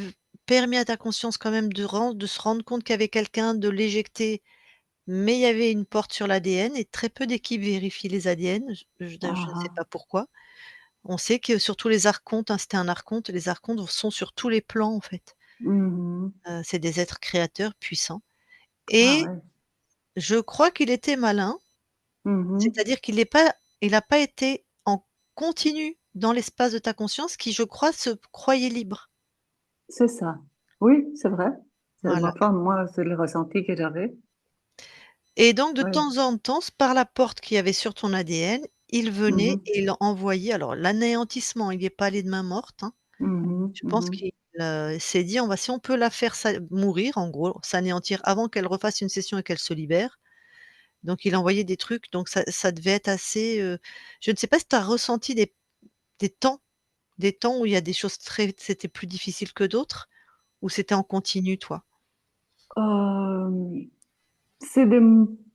permis à ta conscience quand même de se rendre compte qu'il y avait quelqu'un, de l'éjecter, mais il y avait une porte sur l'ADN et très peu d'équipes vérifient les ADN. D'ailleurs, je ne sais Ah, pas pourquoi. On sait que sur tous les archontes, hein, c'était un archonte, les archontes sont sur tous les plans, en fait. mhm. C'est des êtres créateurs puissants Ah et ouais. je crois qu'il était malin, Mhm. c'est-à-dire il n'a pas été en continu dans l'espace de ta conscience qui, je crois, se croyait libre. C'est ça. Oui, c'est vrai. Voilà. Enfin, moi, c'est le ressenti que j'avais. Et donc de Oui. temps en temps, par la porte qu'il y avait sur ton ADN, il venait Mhm. et il envoyait alors l'anéantissement, il n'y est pas allé de main morte, hein. Mhm. Je pense Mhm. qu'il, s'est dit: «On va si on peut la faire mourir, en gros, s'anéantir avant qu'elle refasse une session et qu'elle se libère». Donc il envoyait des trucs, donc ça devait être assez, je ne sais pas si tu as ressenti des temps des temps où il y a des choses c'était plus difficile que d'autres? Ou c'était en continu, toi? Euh, c'est des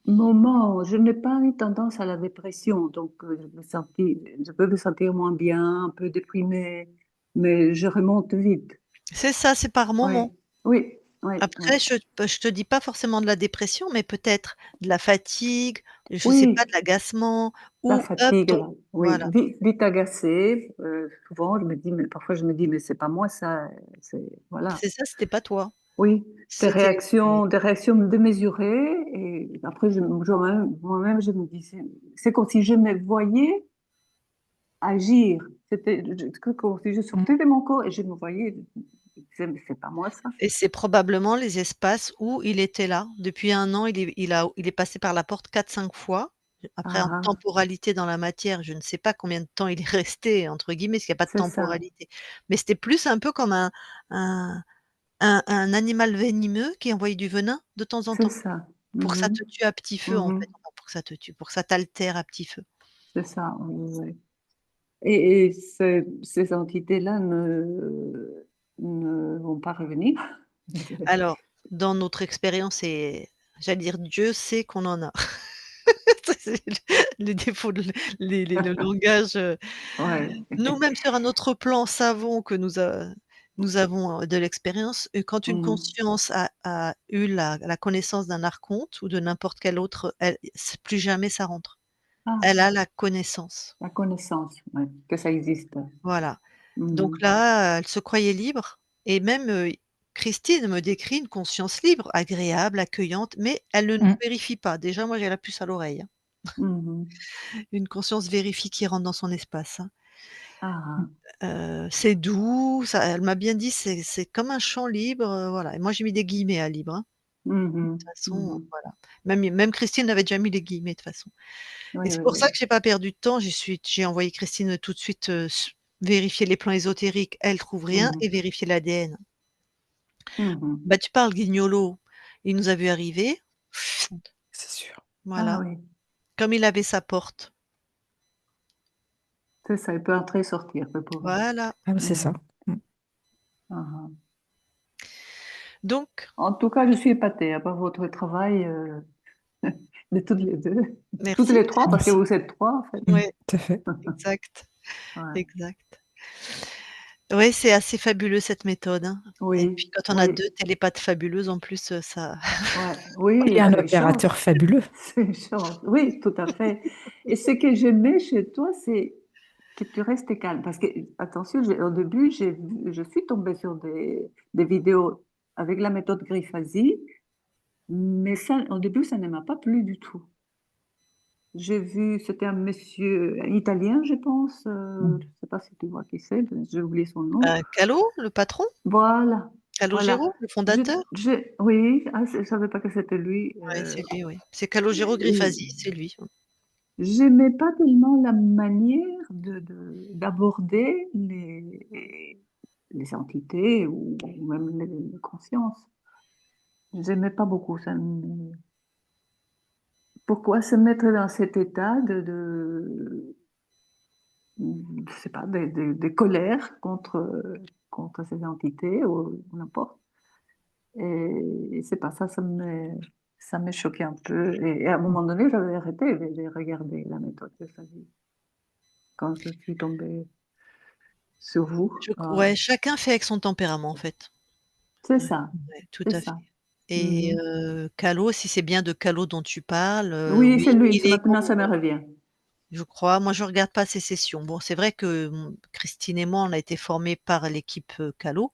moments, je n'ai pas eu tendance à la dépression, donc je peux me sentir moins bien, un peu déprimée, mais je remonte vite. C'est ça, c'est par Oui, moment. oui, oui, oui. Après, je te dis pas forcément de la dépression, mais peut-être de la fatigue, je sais pas, Oui, de l'agacement la ou hop, fatigue, ton là. Oui, voilà. vite, vite agacée. Souvent, je me dis, mais parfois je me dis, mais c'est pas moi ça. C'est voilà. C'est ça, c'était pas toi. Oui, C'était des réactions démesurées. Et après, moi-même, je me disais, c'est comme si je me voyais agir. Comme si je Mm. sortais de mon corps et je me voyais. Je disais, mais c'est pas moi ça. et c'est probablement les espaces où il était là. Depuis un an, il est passé par la porte 4 5 fois. Après en Ah, ah, temporalité dans la matière, je ne sais pas combien de temps il est resté entre guillemets, parce qu'il y a pas de c'est ça, temporalité. Mais c'était plus un peu comme un un animal venimeux qui envoyait du venin de temps en c'est temps, ça. pour que ça Mhm, te tue à petit feu en mhm, fait, enfin pour que ça te tue, pour que ça t'altère à petit feu. c'est ça. Oui, oui, oui. Et ces entités-là ne vont pas revenir. Alors, dans notre expérience et j'allais dire Dieu sait qu'on en a. c'est les défauts de le langage, Ouais. nous, même sur un autre plan, savons que nous avons, de l'expérience et quand une Mmh. conscience a eu la connaissance d'un archonte ou de n'importe quel autre, elle plus jamais ça rentre. Ah, Elle a la connaissance. la connaissance, ouais, que ça existe. Voilà. Donc Mmh. là, elle se croyait libre et même, Christine me décrit une conscience libre, agréable, accueillante, mais elle ne nous Mmh. vérifie pas. Déjà, moi, j'ai la puce à l'oreille, hein. Mmh. Une conscience vérifie qui rentre dans son espace, hein. Ah. C'est doux, ça elle m'a bien dit: «C'est comme un champ libre», voilà et moi j'ai mis des guillemets à libre, hein. De Mmh. toute façon, Mmh. voilà. Même Christine avait déjà mis les guillemets de toute façon et Oui, c'est oui, pour ça oui. que j'ai pas perdu de temps, j'ai envoyé Christine tout de suite, vérifier les plans ésotériques, elle trouve rien Mmh. et vérifier l'ADN. Mmh. Bah, tu parles guignolo, il nous a vu arriver, C'est sûr. Ah voilà, oui, comme il avait sa porte. c'est ça, il peut entrer et sortir, le pauvre. Voilà, Ah, bah, c'est ça. Mmh. Mmh. Ah ah. donc En tout cas, je suis épatée, par votre travail, de toutes les 2. Toutes merci. les 3 parce que Merci. vous êtes 3 en fait. Mmh. Ouais, Tout à fait. exact, Ouais. exact. Ouais, c'est assez fabuleux cette méthode, hein et Oui, puis quand on a oui, 2 télépathes fabuleuses en plus, ça ouais, oui, Et un c'est une chance, opérateur fabuleux. c'est une chance. Oui, tout à fait et ce que j'aimais chez toi, c'est que tu restes calme parce que attention, au début, je suis tombée sur des vidéos avec la méthode Grifasi, mais ça, au début, ça ne m'a pas plu du tout. J'ai vu, c'était un monsieur, un Italien, je pense, Mmh. je ne sais pas si tu vois qui c'est, j'ai oublié son nom. Callot, le patron? Voilà, voilà. Calogero, le fondateur? Oui, ah, je ne savais pas que c'était lui. Ouais, c'est lui, oui. C'est Calogero J- Grifasi, c'est lui. J'aimais pas tellement la manière d'aborder les entités ou même les consciences. J'aimais pas beaucoup ça. Pourquoi se mettre dans cet état je sais pas, des colères contre ces entités ou n'importe. Et c'est pas ça, ça me choquait un peu. Et à un moment donné, j'avais arrêté de regarder la méthode de sa vie. Quand je suis tombée sur vous, Ouais, chacun fait avec son tempérament, en fait. c'est Ouais, ça, ouais, tout c'est à fait ça. et Mhm. Callot, si c'est bien de Callot dont tu parles, Oui, oui, c'est lui, il est maintenant ça me revient. je crois. Moi, je regarde pas ses sessions. Bon, c'est vrai que, Christine et moi, on a été formés par l'équipe, Callot.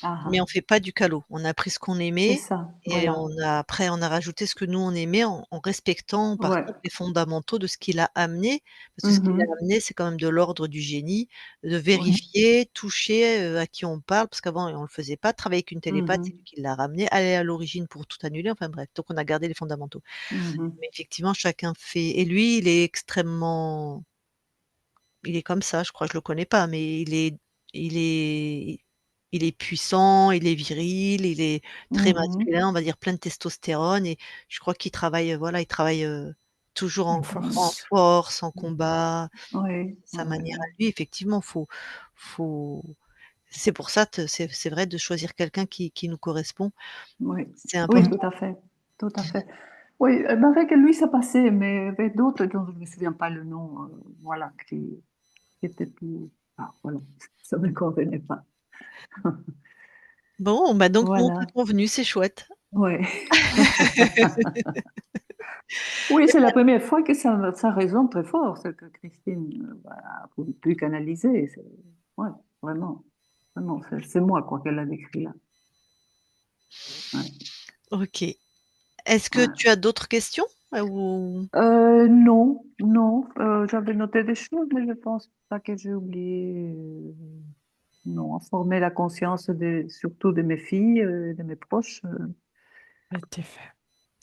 Ah, Mais ah, on fait pas du calot. On a pris ce qu'on c'est aimait ça, et voilà. on a rajouté ce que nous on aimait en respectant par Ouais. contre les fondamentaux de ce qu'il a amené. Parce que ce qu'il a Mhm. amené, c'est quand même de l'ordre du génie, de Ouais. vérifier, toucher, à qui on parle, parce qu'avant on le faisait pas. Travailler avec une télépathe, c'est lui Mhm. qui l'a ramené, aller à l'origine pour tout annuler, enfin bref, donc on a gardé les fondamentaux. Mhm. Mais effectivement, chacun fait et lui, il est comme ça, je crois, je le connais pas, mais il est il est puissant, il est viril, il est très Mhm. masculin, on va dire plein de testostérone et je crois qu'il travaille, voilà, il travaille, toujours En en force. force, en combat, Oui, sa oui, manière oui. à lui. Effectivement, faut c'est pour ça c'est vrai de choisir quelqu'un qui nous correspond, Oui, c'est oui, tout important. à fait, tout à fait. Oui, bah, avec lui, ça passait, mais avec d'autres dont je ne me souviens pas le nom, voilà, qui étaient plus... Ah, voilà, ça ne me convenait pas. Bon, bah, donc nous on t'a Voilà, convenu, c'est chouette. ouais. Oui, c'est la première fois que ça résonne très fort, ce que Christine a pu canaliser. Ouais, vraiment, vraiment, c'est moi, quoi, qu'elle a décrit là. Ouais, OK. Est-ce que ouais. tu as d'autres questions? Ou Non, non, j'avais noté des choses, mais je pense pas que j'ai oublié. Non, former la conscience surtout de mes filles, de mes proches. Ça a été fait.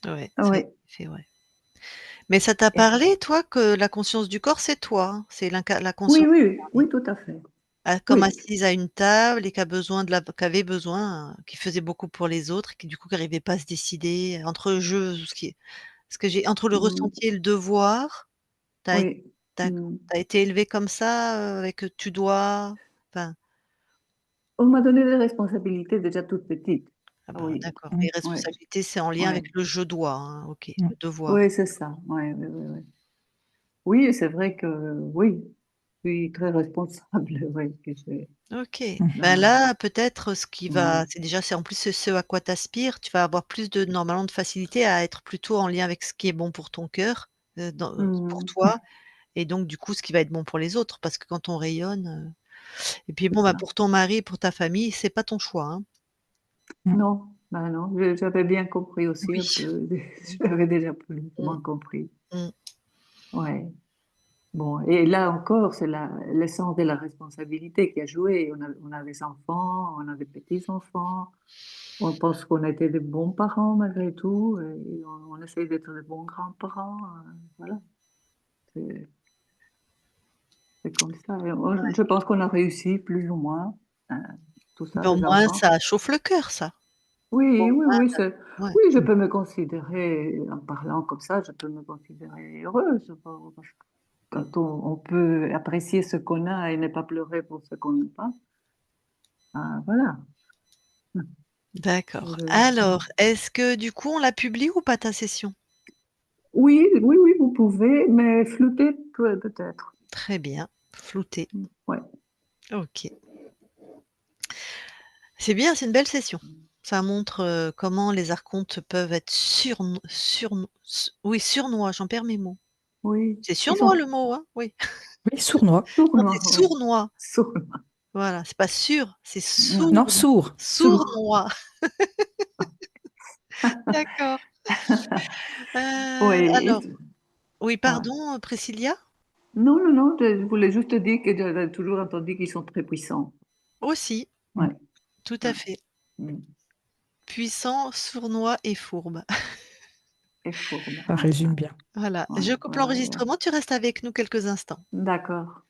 ouais, ça a Oui. été fait, ouais. Mais ça t'a parlé, toi, que la conscience du corps, c'est toi, hein? C'est la Oui, conscience oui, oui, incarnée. oui, tout à fait. Comme Oui. assise à une table et qui avait besoin, qui faisait beaucoup pour les autres et qui, du coup, qui arrivait pas à se décider entre je ce qui est ce que j'ai entre le Mm, ressenti et le devoir, tu as oui. Mm. été élevée comme ça, avec, tu dois? Enfin, On m'a donné des responsabilités déjà toute petite. ah Ah bah, oui, d'accord. Mmh. Les oui, responsabilités, c'est en lien oui. avec le «je dois», hein, OK, Mmh. le devoir. Oui, c'est ça. Oui, oui, oui, oui. Oui, c'est vrai que oui, je suis très responsable, oui, que OK. Ben dans là, peut-être ce qui va ouais. c'est déjà c'est en plus ce à quoi tu aspires, tu vas avoir plus de normalement de facilité à être plutôt en lien avec ce qui est bon pour ton cœur, pour Mmh. toi et donc du coup, ce qui va être bon pour les autres parce que quand on rayonne, et puis C'est bon, bah, ça. pour ton mari, pour ta famille, c'est pas ton choix, hein? Mmh. Non, bah, non, j'avais bien compris aussi un Oui. peu, j'avais déjà plus ou Mmh, moins compris. mmh. Ouais. Bon et là encore, c'est l'essence de la responsabilité qui a joué. On a des enfants, on a des petits-enfants. On pense qu'on a été de bons parents malgré tout et on essaye d'être de bons grands-parents, voilà. C'est c'est comme ça et je pense qu'on a réussi plus ou moins, heu, tout ça, Ben, au les moins enfants. ça chauffe le cœur ça. Oui, Au oui, moins oui, ça ouais. oui, je peux me considérer, en parlant comme ça, je peux me considérer heureuse, parce que quand on peut apprécier ce qu'on a et ne pas pleurer pour ce qu'on n'a pas, voilà. D'accord. Je Alors, est-ce que du coup on la publie ou pas ta session? Oui, oui, oui, vous pouvez, mais flouter peut-être. Très bien, flouté. Ouais. OK. C'est bien, c'est une belle session. Ça montre, comment les archontes peuvent être surnois, j'en perds mes mots. Oui, C'est ils surnois sont le mot, hein? Oui. Oui, sournois. Non, sournois, c'est oui. sournois. Sournois. Voilà, c'est pas sûr, c'est Non, Non, sourd. sourd. sournois. D'accord. Oui, Alors oui, ouais. pardon, Priscilla? Non, non, non, je voulais juste dire que j'avais toujours entendu qu'ils sont très puissants. Aussi, Mmh. Ouais, tout ouais. à fait. Mmh. Puissant, sournois et fourbe. Et fourbe. Ça résume bien. Voilà, Ouais, je coupe ouais, ouais, ouais. l'enregistrement, tu restes avec nous quelques instants. D'accord.